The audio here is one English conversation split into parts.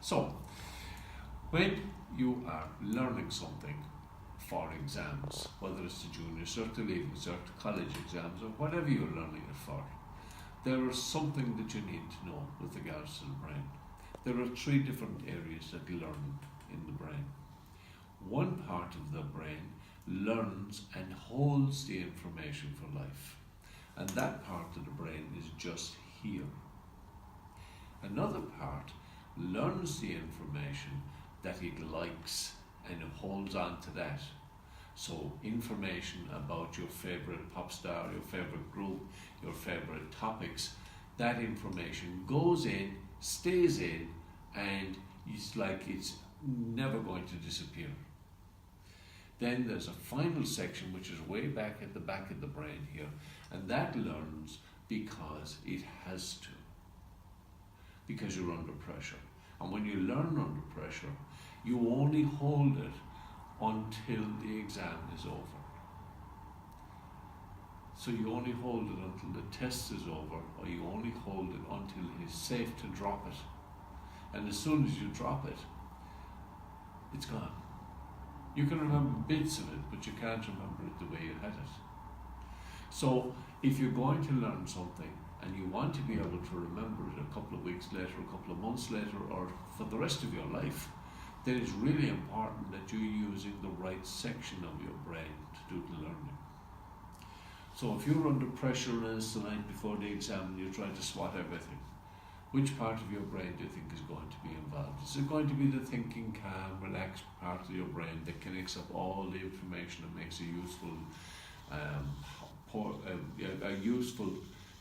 So, when you are learning something for exams, whether it's the junior cert, the leaving cert, college exams, or whatever you're learning it for, there is something that you need to know with regards to the brain. There are three different areas that learn in the brain. One part of the brain learns and holds the information for life, and that part of the brain is just here. Another part learns the information that it likes and it holds on to that. So information about your favorite pop star, your favorite group, your favorite topics, that information goes in, stays in, and it's like it's never going to disappear. Then there's a final section which is way back at the back of the brain here, and that learns because it has to, because you're under pressure. And when you learn under pressure, you only hold it until the exam is over. So you only hold it until the test is over, or you only hold it until it's safe to drop it. And as soon as you drop it, it's gone. You can remember bits of it, but you can't remember it the way you had it. So if you're going to learn something and you want to be able to remember it a couple of weeks later, a couple of months later, or for the rest of your life, then it's really important that you're using the right section of your brain to do the learning. So if you're under pressure and it's the night before the exam and you're trying to swat everything, which part of your brain do you think is going to be involved? Is it going to be the thinking, calm, relaxed part of your brain that connects up all the information and makes a useful,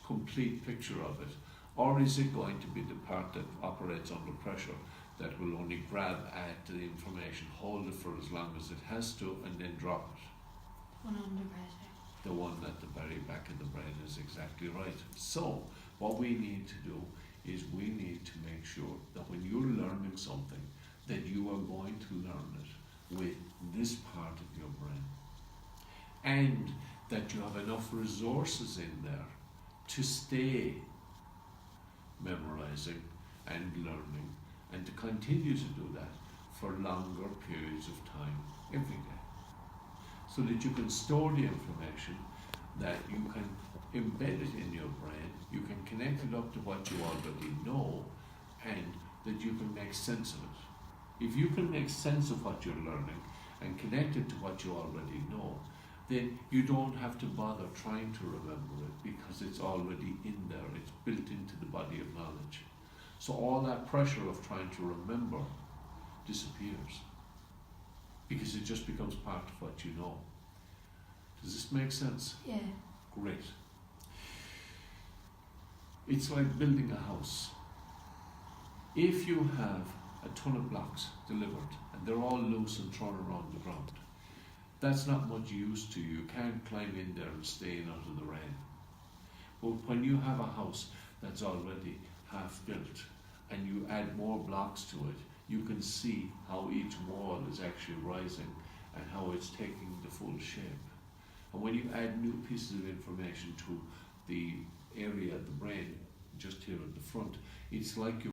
complete picture of it? Or is it going to be the part that operates under pressure, that will only grab at the information, hold it for as long as it has to, and then drop it? One under pressure. The one at the very back of the brain is exactly right. So what we need to do is we need to make sure that when you're learning something, that you are going to learn it with this part of your brain, and that you have enough resources in there to stay memorizing and learning, and to continue to do that for longer periods of time every day, so that you can store the information, that you can embed it in your brain, you can connect it up to what you already know, and that you can make sense of it. If you can make sense of what you're learning and connect it to what you already know, then you don't have to bother trying to remember it, because it's already in there, it's built into the body of knowledge. So all that pressure of trying to remember disappears, because it just becomes part of what you know. Does this make sense? Yeah. Great. It's like building a house. If you have a ton of blocks delivered and they're all loose and thrown around the ground, that's not much use to you. You can't climb in there and stay in out of the rain. But when you have a house that's already half built and you add more blocks to it, you can see how each wall is actually rising and how it's taking the full shape. And when you add new pieces of information to the area of the brain just here at the front, it's like you